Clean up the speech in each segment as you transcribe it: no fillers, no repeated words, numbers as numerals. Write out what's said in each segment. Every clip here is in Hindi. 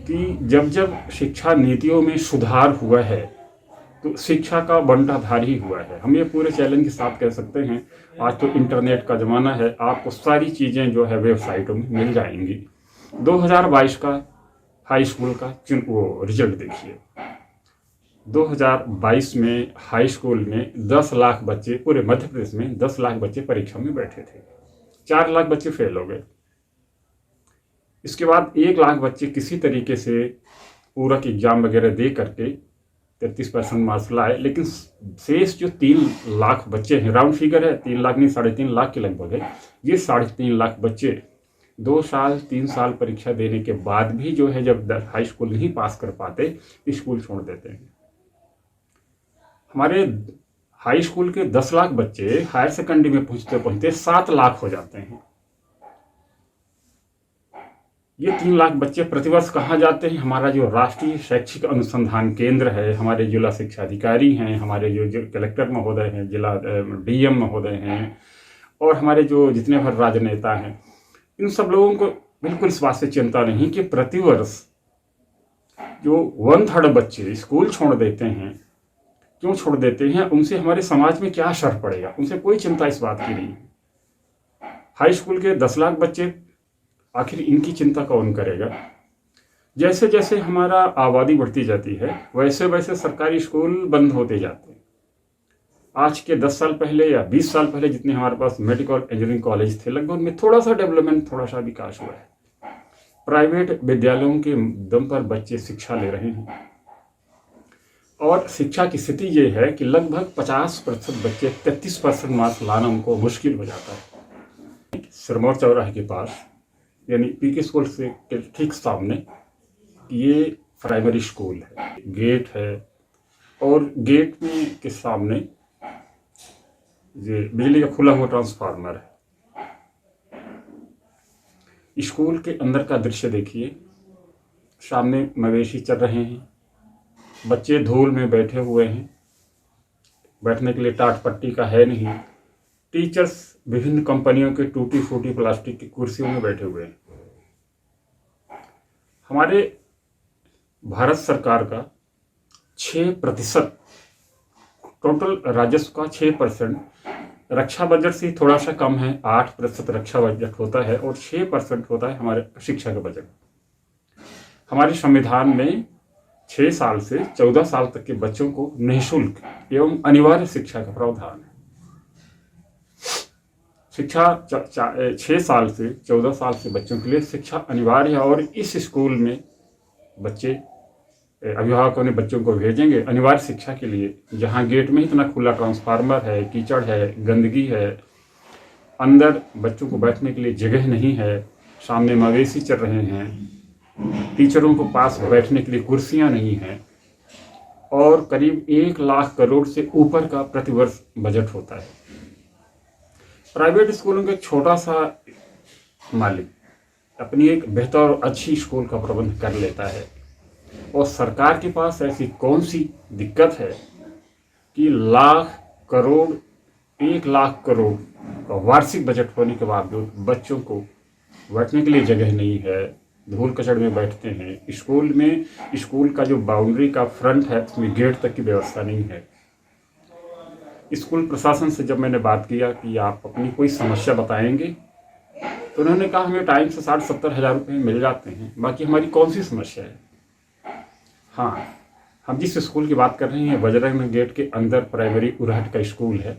कि जब जब शिक्षा नीतियों में सुधार हुआ है तो शिक्षा का बंटाधार ही हुआ है। हम ये पूरे चैलेंज के साथ कह सकते हैं। आज तो इंटरनेट का ज़माना है, आपको सारी चीज़ें जो है वेबसाइटों में मिल जाएंगी। 2022 का हाई स्कूल का वो रिजल्ट देखिए। 2022 में हाई स्कूल में 10 लाख बच्चे, पूरे मध्य प्रदेश में 10 लाख बच्चे परीक्षा में बैठे थे। 4 लाख बच्चे फेल हो गए। इसके बाद 1 लाख बच्चे किसी तरीके से पूरक एग्जाम वगैरह दे करके 33% मार्क्स लाए, लेकिन शेष जो 3 लाख बच्चे हैं, राउंड फिगर है, 3 लाख नहीं 3.5 लाख के लगभग है, ये 3.5 लाख बच्चे 2 साल 3 साल परीक्षा देने के बाद भी जो है जब हाई स्कूल नहीं पास कर पाते स्कूल छोड़ देते हैं। हमारे हाई स्कूल के 10 लाख बच्चे हायर सेकेंडरी में पहुंचते पहुंचते 7 लाख हो जाते हैं। ये 3 लाख बच्चे प्रतिवर्ष कहाँ जाते हैं? हमारा जो राष्ट्रीय शैक्षिक अनुसंधान केंद्र है, हमारे जिला शिक्षा अधिकारी हैं, हमारे जो कलेक्टर महोदय हैं, जिला डीएम महोदय हैं, और हमारे जो जितने भर राजनेता हैं, इन सब लोगों को बिल्कुल इस बात से चिंता नहीं कि प्रतिवर्ष जो 1/3 बच्चे स्कूल छोड़ देते हैं, क्यों छोड़ देते हैं, उनसे हमारे समाज में क्या असर पड़ेगा, उनसे कोई चिंता इस बात की नहीं है। हाई स्कूल के 10 लाख बच्चे, आखिर इनकी चिंता कौन करेगा? जैसे जैसे हमारा आबादी बढ़ती जाती है वैसे वैसे सरकारी स्कूल बंद होते जाते हैं। आज के 10 साल पहले या 20 साल पहले जितने हमारे पास मेडिकल इंजीनियरिंग कॉलेज थे, लगभग उनमें थोड़ा सा डेवलपमेंट, थोड़ा सा विकास हुआ है। प्राइवेट विद्यालयों के दम पर बच्चे शिक्षा ले रहे हैं, और शिक्षा की स्थिति ये है कि लगभग 50% बच्चे 33% मार्क्स लाना उनको मुश्किल हो जाता है। सिरमौर चौराहे के पास यानी पीके स्कूल से ठीक सामने ये प्राइमरी स्कूल है, गेट है, और गेट में के सामने ये बिजली का खुला हुआ ट्रांसफार्मर है। स्कूल के अंदर का दृश्य देखिए, सामने मवेशी चल रहे हैं, बच्चे धूल में बैठे हुए हैं, बैठने के लिए टाट पट्टी का है नहीं। टीचर्स विभिन्न कंपनियों के टूटी फूटी प्लास्टिक की कुर्सियों में बैठे हुए हैं। हमारे भारत सरकार का 6% टोटल राजस्व का 6% रक्षा बजट से थोड़ा सा कम है। 8% रक्षा बजट होता है और 6% होता है हमारे शिक्षा का बजट। हमारे संविधान में 6 साल से 14 साल तक के बच्चों को निःशुल्क एवं अनिवार्य शिक्षा का प्रावधान है। शिक्षा 6 साल से 14 साल के बच्चों के लिए शिक्षा अनिवार्य है, और इस स्कूल में बच्चे, अभिभावकों ने बच्चों को भेजेंगे अनिवार्य शिक्षा के लिए, जहां गेट में इतना खुला ट्रांसफार्मर है, कीचड़ है, गंदगी है, अंदर बच्चों को बैठने के लिए जगह नहीं है, सामने मवेशी चल रहे हैं, टीचरों को पास बैठने के लिए कुर्सियां नहीं हैं, और करीब 1 लाख करोड़ से ऊपर का प्रतिवर्ष बजट होता है। प्राइवेट स्कूलों का एक छोटा सा मालिक अपनी एक बेहतर और अच्छी स्कूल का प्रबंध कर लेता है, और सरकार के पास ऐसी कौन सी दिक्कत है कि 1 लाख करोड़ का वार्षिक बजट होने के बावजूद बच्चों को बैठने के लिए जगह नहीं है, धूल कचड़ में बैठते हैं। स्कूल में, स्कूल का जो बाउंड्री का फ्रंट है उसमें गेट तक की व्यवस्था नहीं है। स्कूल प्रशासन से जब मैंने बात किया कि आप अपनी कोई समस्या बताएंगे, तो उन्होंने कहा हमें टाइम से 60-70 हज़ार रुपये मिल जाते हैं, बाकी हमारी कौन सी समस्या है। हाँ, हम जिस स्कूल की बात कर रहे हैं बजरंग गेट के अंदर प्राइमरी उरहट का स्कूल है।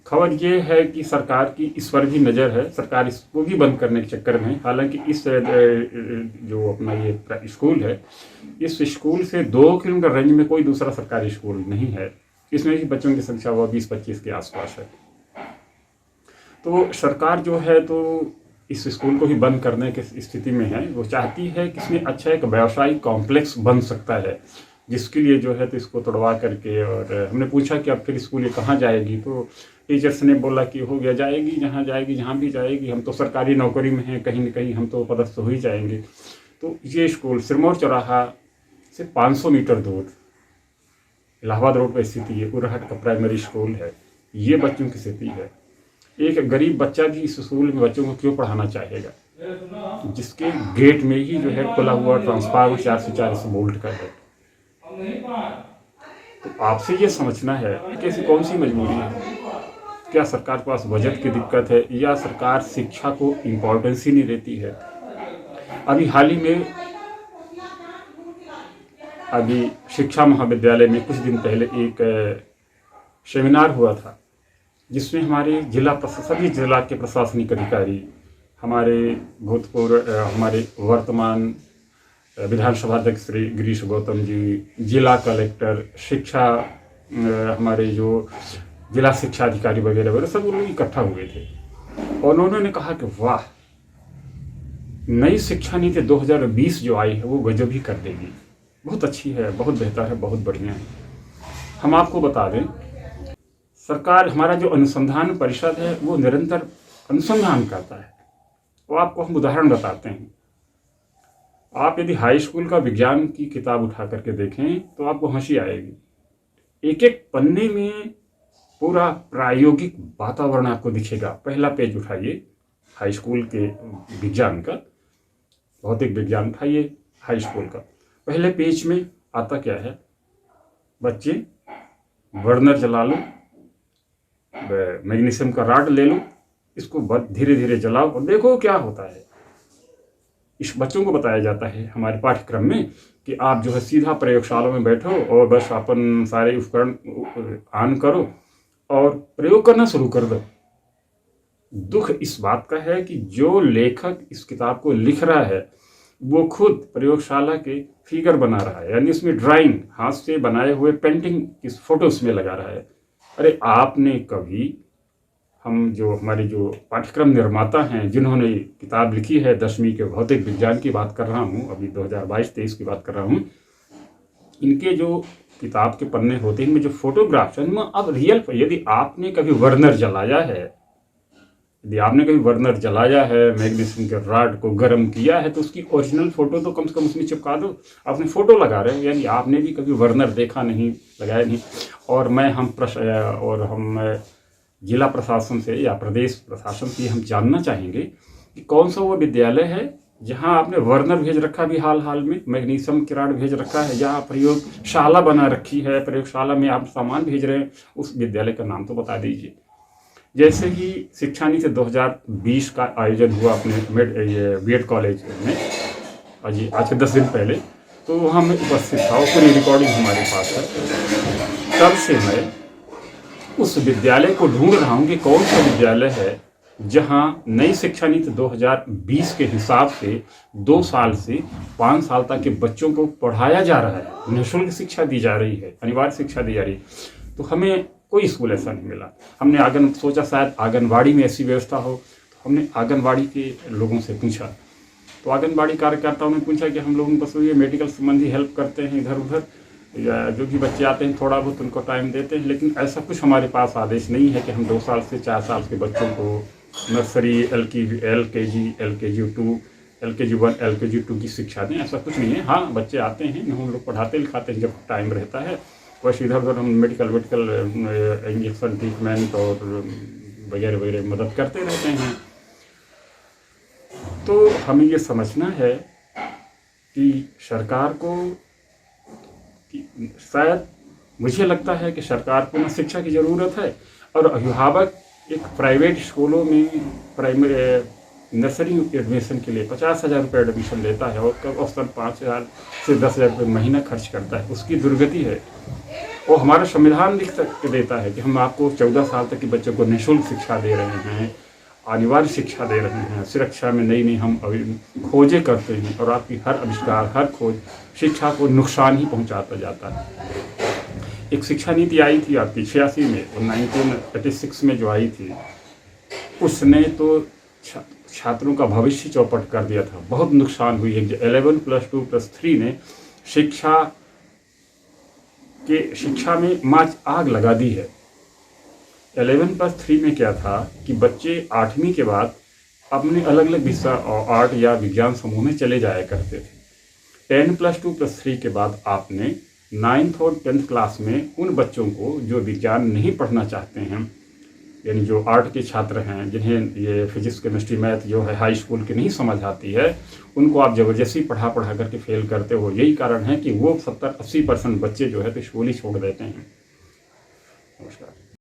खबर ये है कि सरकार की इस पर भी नज़र है, सरकार इसको भी बंद करने के चक्कर में। हालांकि इस जो अपना ये स्कूल है, इस स्कूल से 2 किलोमीटर रेंज में कोई दूसरा सरकारी स्कूल नहीं है। इसमें भी बच्चों की संख्या वो 20-25 के आसपास है। तो सरकार जो है तो इस स्कूल को ही बंद करने की स्थिति में है। वो चाहती है कि इसमें अच्छा एक व्यावसायिक कॉम्प्लेक्स बन सकता है, जिसके लिए जो है तो इसको तोड़वा करके, और हमने पूछा कि अब फिर स्कूल ये कहाँ जाएगी, तो टीचर्स ने बोला कि हो गया, जाएगी जहाँ भी जाएगी, हम तो सरकारी नौकरी में हैं, कहीं न कहीं हम तो पदस्थ हो ही जाएंगे। तो ये स्कूल सिरमौर चौराहा से 500 मीटर दूर इलाहाबाद रोड पर स्थिति है, उरहट का प्राइमरी स्कूल है। ये बच्चों की स्थिति है। एक गरीब बच्चा भी इस स्कूल में बच्चों को क्यों पढ़ाना चाहेगा? जिसके गेट में ही जो है खुला हुआ ट्रांसफार्मर 4 से 4 वोल्ट का है। तो आपसे ये समझना है कि ऐसी कौन सी मजबूरी है, क्या सरकार के पास बजट की दिक्कत है या सरकार शिक्षा को इम्पोर्टेंस ही नहीं देती है। अभी हाल ही में शिक्षा महाविद्यालय में कुछ दिन पहले एक सेमिनार हुआ था, जिसमें हमारे सभी जिला के प्रशासनिक अधिकारी, हमारे भूतपूर्व हमारे वर्तमान विधानसभा अध्यक्ष श्री गिरीश गौतम जी, जिला कलेक्टर, हमारे जो जिला शिक्षा अधिकारी वगैरह वगैरह सब लोग इकट्ठा हुए थे और उन्होंने कहा कि वाह, नई शिक्षा नीति 2020 जो आई है वो गजब ही कर देगी, बहुत अच्छी है, बहुत बेहतर है, बहुत बढ़िया है। हम आपको बता दें, सरकार, हमारा जो अनुसंधान परिषद है वो निरंतर अनुसंधान करता है। वो आपको हम उदाहरण बताते हैं। आप यदि हाई स्कूल का विज्ञान की किताब उठा करके देखें तो आपको हंसी आएगी। एक एक पन्ने में पूरा प्रायोगिक वातावरण आपको दिखेगा। पहला पेज उठाइए हाई स्कूल के विज्ञान का, भौतिक विज्ञान उठाइए हाई स्कूल का, पहले पेज में आता क्या है, बच्चे बर्नर जला लो, मैग्नीशियम का रॉड ले लो, इसको धीरे धीरे जलाओ और देखो क्या होता है। इस बच्चों को बताया जाता है हमारे पाठ्यक्रम में कि आप जो है सीधा प्रयोगशाला में बैठो और बस अपन सारे उपकरण ऑन करो और प्रयोग करना शुरू कर दो। दुख इस बात का है कि जो लेखक इस किताब को लिख रहा है वो खुद प्रयोगशाला के फिगर बना रहा है, यानी इसमें ड्राइंग, हाथ से बनाए हुए पेंटिंग की फोटो इसमें लगा रहा है। अरे आपने कभी, हमारे जो पाठ्यक्रम निर्माता हैं जिन्होंने किताब लिखी है 10वीं के भौतिक विज्ञान की बात कर रहा हूँ, अभी 2022-23 की बात कर रहा हूँ, इनके जो किताब के पन्ने होते हैं इनमें जो फोटोग्राफ्स हैं, अब रियल, यदि आपने कभी बर्नर जलाया है, मैग्नीशियम के रॉड को गर्म किया है, तो उसकी ओरिजिनल फोटो तो कम से कम उसमें चिपका दो। आपने फोटो लगा रहे हैं, यानी आपने भी कभी बर्नर देखा नहीं, लगाया नहीं। और हम जिला प्रशासन से या प्रदेश प्रशासन से हम जानना चाहेंगे कि कौन सा वो विद्यालय है जहां आपने बर्नर भेज रखा भी हाल में, मैग्नीशियम की रॉड भेज रखा है, या प्रयोगशाला बना रखी है, प्रयोगशाला में आप सामान भेज रहे हैं, उस विद्यालय का नाम तो बता दीजिए। जैसे ही शिक्षा नीति 2020 का आयोजन हुआ अपने बीएड कॉलेज में आज से 10 दिन पहले, तो वहाँ मैं उपस्थित था और पूरी रिकॉर्डिंग हमारे पास है। तब से मैं उस विद्यालय को ढूंढ रहा हूँ कि कौन सा विद्यालय है जहाँ नई शिक्षा नीति 2020 के हिसाब से 2 साल से 5 साल तक के बच्चों को पढ़ाया जा रहा है, निःशुल्क शिक्षा दी जा रही है, अनिवार्य शिक्षा दी जा रही है। तो हमें कोई स्कूल ऐसा नहीं मिला। हमने सोचा शायद आंगनबाड़ी में ऐसी व्यवस्था हो, तो हमने आंगनबाड़ी के लोगों से पूछा, तो आंगनबाड़ी कार्यकर्ताओं ने पूछा कि हम लोगों बस ये मेडिकल संबंधी हेल्प करते हैं इधर उधर, या जो भी बच्चे आते हैं थोड़ा बहुत उनको टाइम देते हैं, लेकिन ऐसा कुछ हमारे पास आदेश नहीं है कि हम 2 साल से 4 साल के बच्चों को नर्सरी, LKG 2, LKG 1, LKG 2 की शिक्षा दें, ऐसा कुछ नहीं है। हाँ, बच्चे आते हैं, हम लोग पढ़ाते लिखाते हैं जब टाइम रहता है, बस इधर उधर हम मेडिकल इंजेक्शन, ट्रीटमेंट और वगैरह वगैरह मदद करते रहते हैं। तो हमें ये समझना है कि सरकार को, शायद मुझे लगता है कि सरकार को ना शिक्षा की ज़रूरत है, और अभिभावक एक प्राइवेट स्कूलों में नर्सरी एडमिशन के लिए 50,000 रुपये एडमिशन लेता है और औसतन 5,000 से 10,000 रुपये महीना खर्च करता है, उसकी दुर्गति है। और हमारा संविधान लिख देता है कि हम आपको 14 साल तक के बच्चों को निःशुल्क शिक्षा दे रहे हैं, अनिवार्य शिक्षा दे रहे हैं, सुरक्षा में नई हम खोजें करते हैं, और आपकी हर आविष्कार, हर खोज शिक्षा को नुकसान ही पहुंचाता जाता है। एक शिक्षा नीति आई थी आपकी 86 में और 1986 में जो आई थी, उसने तो छात्रों का भविष्य चौपट कर दिया था, बहुत नुकसान हुई है। 11+2+3 ने शिक्षा में आग लगा दी है। 11+3 में क्या था कि बच्चे 8वीं के बाद अपने अलग अलग विषय आर्ट या विज्ञान समूह में चले जाया करते थे। 10+2+3 के बाद आपने 9th और 10th क्लास में उन बच्चों को जो विज्ञान नहीं पढ़ना चाहते हैं यानी जो आर्ट के छात्र हैं, जिन्हें ये फिजिक्स केमिस्ट्री मैथ जो है हाई स्कूल की नहीं समझ आती है, उनको आप ज़बरदस्ती पढ़ा करके फेल करते हो। यही कारण है कि वो 70-80% बच्चे जो है तो स्कूल ही छोड़ देते हैं। नमस्कार।